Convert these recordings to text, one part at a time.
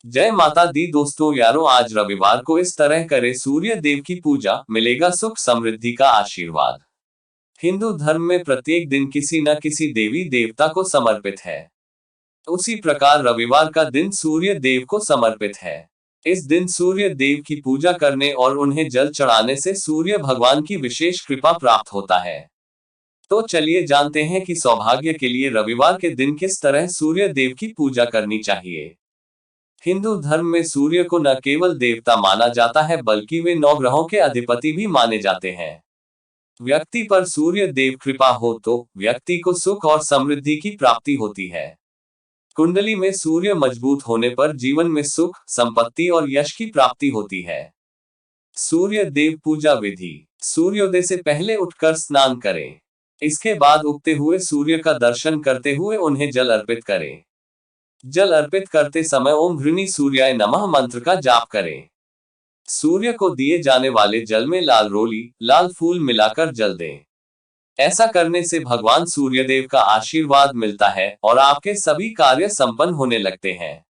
जय माता दी दोस्तों यारों, आज रविवार को इस तरह करे सूर्य देव की पूजा, मिलेगा सुख समृद्धि का आशीर्वाद। हिंदू धर्म में प्रत्येक दिन किसी न किसी देवी देवता को समर्पित है। उसी प्रकार रविवार का दिन सूर्य देव को समर्पित है। इस दिन सूर्य देव की पूजा करने और उन्हें जल चढ़ाने से सूर्य भगवान की विशेष कृपा प्राप्त होता है। तो चलिए जानते हैं कि सौभाग्य के लिए रविवार के दिन किस तरह सूर्य देव की पूजा करनी चाहिए। हिंदू धर्म में सूर्य को न केवल देवता माना जाता है बल्कि वे 9 ग्रहों के अधिपति भी माने जाते हैं। व्यक्ति पर सूर्य देव कृपा हो तो व्यक्ति को सुख और समृद्धि की प्राप्ति होती है। कुंडली में सूर्य मजबूत होने पर जीवन में सुख, संपत्ति और यश की प्राप्ति होती है। सूर्य देव पूजा विधि। सूर्योदय से पहले उठकर स्नान करें। इसके बाद उगते हुए सूर्य का दर्शन करते हुए उन्हें जल अर्पित करें। जल अर्पित करते समय ओम घृणी सूर्याय नमः मंत्र का जाप करें। सूर्य को दिए जाने वाले जल में लाल रोली, लाल फूल मिलाकर जल दें। ऐसा करने से भगवान सूर्यदेव का आशीर्वाद मिलता है और आपके सभी कार्य संपन्न होने लगते हैं।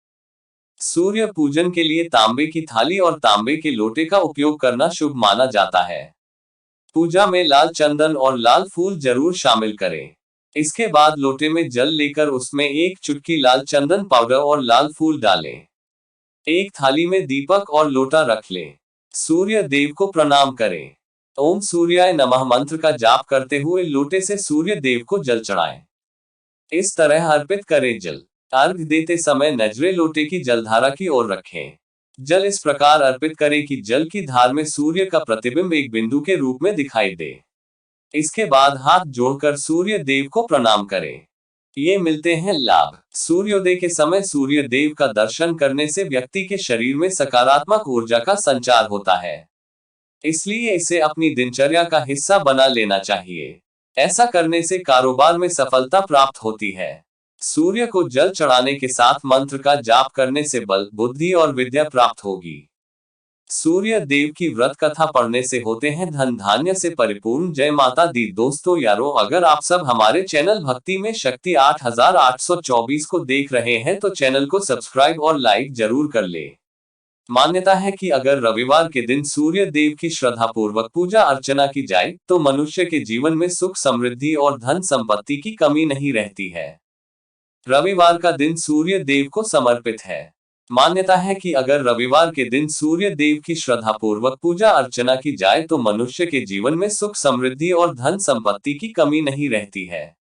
सूर्य पूजन के लिए तांबे की थाली और तांबे के लोटे का उपयोग करना शुभ माना जाता है। पूजा में लाल चंदन और लाल फूल जरूर शामिल करें। इसके बाद लोटे में जल लेकर उसमें एक चुटकी लाल चंदन पाउडर और लाल फूल डालें। एक थाली में दीपक और लोटा रख लें। सूर्य देव को प्रणाम करें। ओम सूर्याय नमः मंत्र का जाप करते हुए लोटे से सूर्य देव को जल चढ़ाएं। इस तरह अर्पित करें जल। अर्घ देते समय नजरे लोटे की जलधारा की ओर रखें। जल इस प्रकार अर्पित करें कि जल की धार में सूर्य का प्रतिबिंब एक बिंदु के रूप में दिखाई दे। इसके बाद हाथ जोड़कर सूर्य देव को प्रणाम करें। ये मिलते हैं लाभ। सूर्योदय के समय सूर्य देव का दर्शन करने से व्यक्ति के शरीर में सकारात्मक ऊर्जा का संचार होता है। इसलिए इसे अपनी दिनचर्या का हिस्सा बना लेना चाहिए। ऐसा करने से कारोबार में सफलता प्राप्त होती है। सूर्य को जल चढ़ाने के साथ मंत्र का जाप करने से बल, बुद्धि और विद्या प्राप्त होगी। सूर्य देव की व्रत कथा पढ़ने से होते हैं धन धान्य से परिपूर्ण। जय माता दी दोस्तों यारों, अगर आप सब हमारे चैनल भक्ति में शक्ति 8824 को देख रहे हैं तो चैनल को सब्सक्राइब और लाइक जरूर कर ले। मान्यता है कि अगर रविवार के दिन सूर्य देव की श्रद्धा पूर्वक पूजा अर्चना की जाए तो मनुष्य के जीवन में सुख समृद्धि और धन संपत्ति की कमी नहीं रहती है। रविवार का दिन सूर्य देव को समर्पित है। मान्यता है कि अगर रविवार के दिन सूर्य देव की श्रद्धा पूर्वक पूजा अर्चना की जाए तो मनुष्य के जीवन में सुख समृद्धि और धन संपत्ति की कमी नहीं रहती है।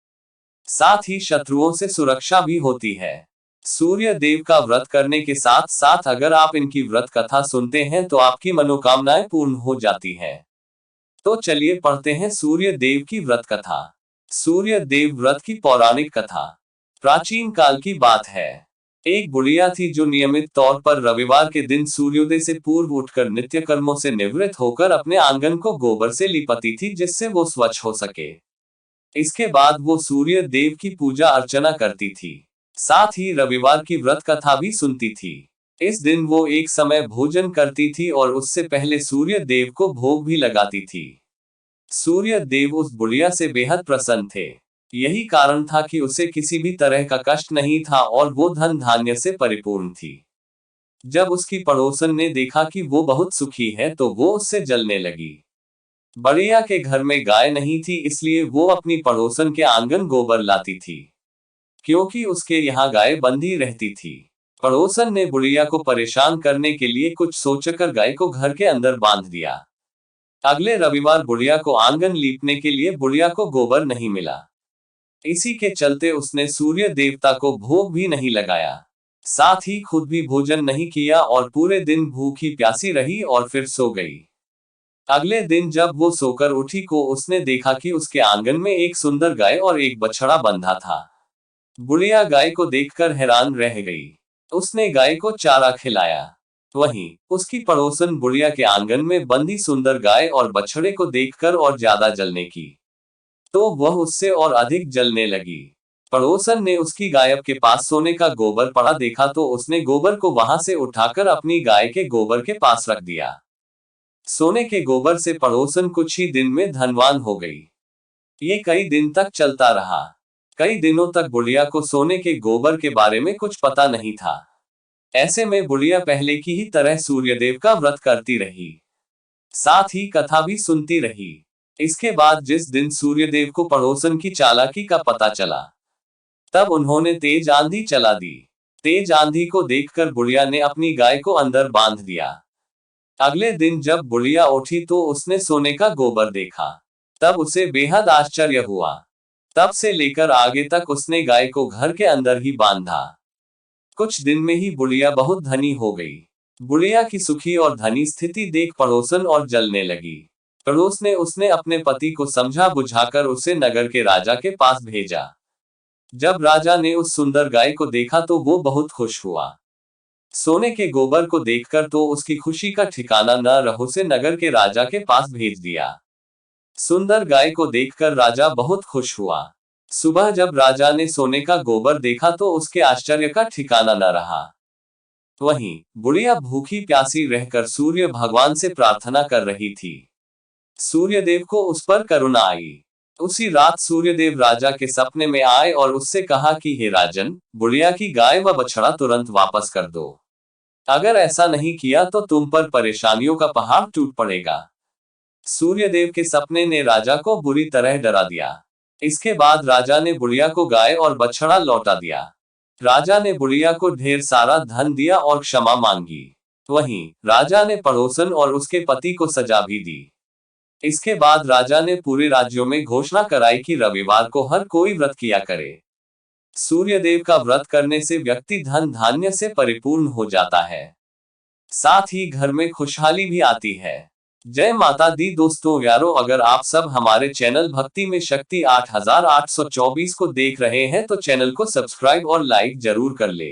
साथ ही शत्रुओं से सुरक्षा भी होती है। सूर्य देव का व्रत करने के साथ साथ अगर आप इनकी व्रत कथा सुनते हैं तो आपकी मनोकामनाएं पूर्ण हो जाती हैं। तो चलिए पढ़ते हैं सूर्य देव की व्रत कथा। सूर्य देव व्रत की पौराणिक कथा। प्राचीन काल की बात है। एक बुढ़िया थी जो नियमित तौर पर रविवार के दिन सूर्योदय से पूर्व उठकर नित्य कर्मों से निवृत्त होकर अपने आंगन को गोबर से लिपती थी जिससे वो स्वच्छ हो सके। इसके बाद वो सूर्य देव की पूजा अर्चना करती थी। साथ ही रविवार की व्रत कथा भी सुनती थी। इस दिन वो एक समय भोजन करती थी और उससे पहले सूर्य देव को भोग भी लगाती थी। सूर्य देव उस बुढ़िया से बेहद प्रसन्न थे। यही कारण था कि उसे किसी भी तरह का कष्ट नहीं था और वो धन धान्य से परिपूर्ण थी। जब उसकी पड़ोसन ने देखा कि वो बहुत सुखी है तो वो उससे जलने लगी। बुढ़िया के घर में गाय नहीं थी इसलिए वो अपनी पड़ोसन के आंगन गोबर लाती थी। क्योंकि उसके यहाँ गाय बंधी रहती थी, पड़ोसन ने बुढ़िया को परेशान करने के लिए कुछ सोचकर गाय को घर के अंदर बांध दिया। अगले रविवार बुढ़िया को आंगन लीपने के लिए बुढ़िया को गोबर नहीं मिला। इसी के चलते उसने सूर्य देवता को भोग भी नहीं लगाया, साथ ही खुद भी भोजन नहीं किया और पूरे दिन भूखी प्यासी रही और फिर सो गई। अगले दिन जब वो सोकर उठी को उसने देखा कि उसके आंगन में एक सुंदर गाय और एक बछड़ा बंधा था। बुढ़िया गाय को देखकर हैरान रह गई। उसने गाय को चारा खिलाया। वहीं उसकी पड़ोसन बुढ़िया के आंगन में बंधी सुंदर गाय और बछड़े को देखकर और ज्यादा जलने की, तो वह उससे और अधिक जलने लगी। पड़ोसन ने उसकी गाय के पास सोने का गोबर पड़ा देखा तो उसने गोबर को वहां से उठाकर अपनी गाय के गोबर के पास रख दिया। सोने के गोबर से पड़ोसन कुछ ही दिन में धनवान हो गई। ये कई दिन तक चलता रहा। कई दिनों तक बुढ़िया को सोने के गोबर के बारे में कुछ पता नहीं था। ऐसे में बुढ़िया पहले की ही तरह सूर्यदेव का व्रत करती रही, साथ ही कथा भी सुनती रही। इसके बाद जिस दिन सूर्यदेव को पड़ोसन की चालाकी का पता चला, तब उन्होंने तेज आंधी चला दी। तेज आंधी को देखकर बुढ़िया ने अपनी गाय को अंदर बांध दिया। अगले दिन जब बुढ़िया उठी तो उसने सोने का गोबर देखा, तब उसे बेहद आश्चर्य हुआ। तब से लेकर आगे तक उसने गाय को घर के अंदर ही बांधा। कुछ दिन में ही बुढ़िया बहुत धनी हो गई। बुढ़िया की सुखी और धनी स्थिति देख पड़ोसन और जलने लगी। पड़ोस ने उसने अपने पति को समझा बुझाकर उसे नगर के राजा के पास भेजा। जब राजा ने उस सुंदर गाय को देखा तो वो बहुत खुश हुआ। सोने के गोबर को देखकर तो उसकी खुशी का ठिकाना न रहा, उसे नगर के राजा के पास भेज दिया। सुंदर गाय को देखकर राजा बहुत खुश हुआ। सुबह जब राजा ने सोने का गोबर देखा तो उसके आश्चर्य का ठिकाना न रहा। वहीं बुढ़िया भूखी प्यासी रहकर सूर्य भगवान से प्रार्थना कर रही थी। सूर्यदेव को उस पर करुणा आई। उसी रात सूर्यदेव राजा के सपने में आए और उससे कहा कि हे राजन, बुढ़िया की गाय व बछड़ा तुरंत वापस कर दो। अगर ऐसा नहीं किया तो तुम पर परेशानियों का पहाड़ टूट पड़ेगा। सूर्यदेव के सपने ने राजा को बुरी तरह डरा दिया। इसके बाद राजा ने बुढ़िया को गाय और बछड़ा लौटा दिया। राजा ने बुढ़िया को ढेर सारा धन दिया और क्षमा मांगी। वहीं राजा ने पड़ोसन और उसके पति को सजा भी दी। इसके बाद राजा ने पूरे राज्यों में घोषणा कराई कि रविवार को हर कोई व्रत किया करे। सूर्यदेव का व्रत करने से व्यक्ति धन धान्य से परिपूर्ण हो जाता है, साथ ही घर में खुशहाली भी आती है। जय माता दी। दोस्तों यारों, अगर आप सब हमारे चैनल भक्ति में शक्ति 8824 को देख रहे हैं तो चैनल को सब्सक्राइब और लाइक जरूर कर ले।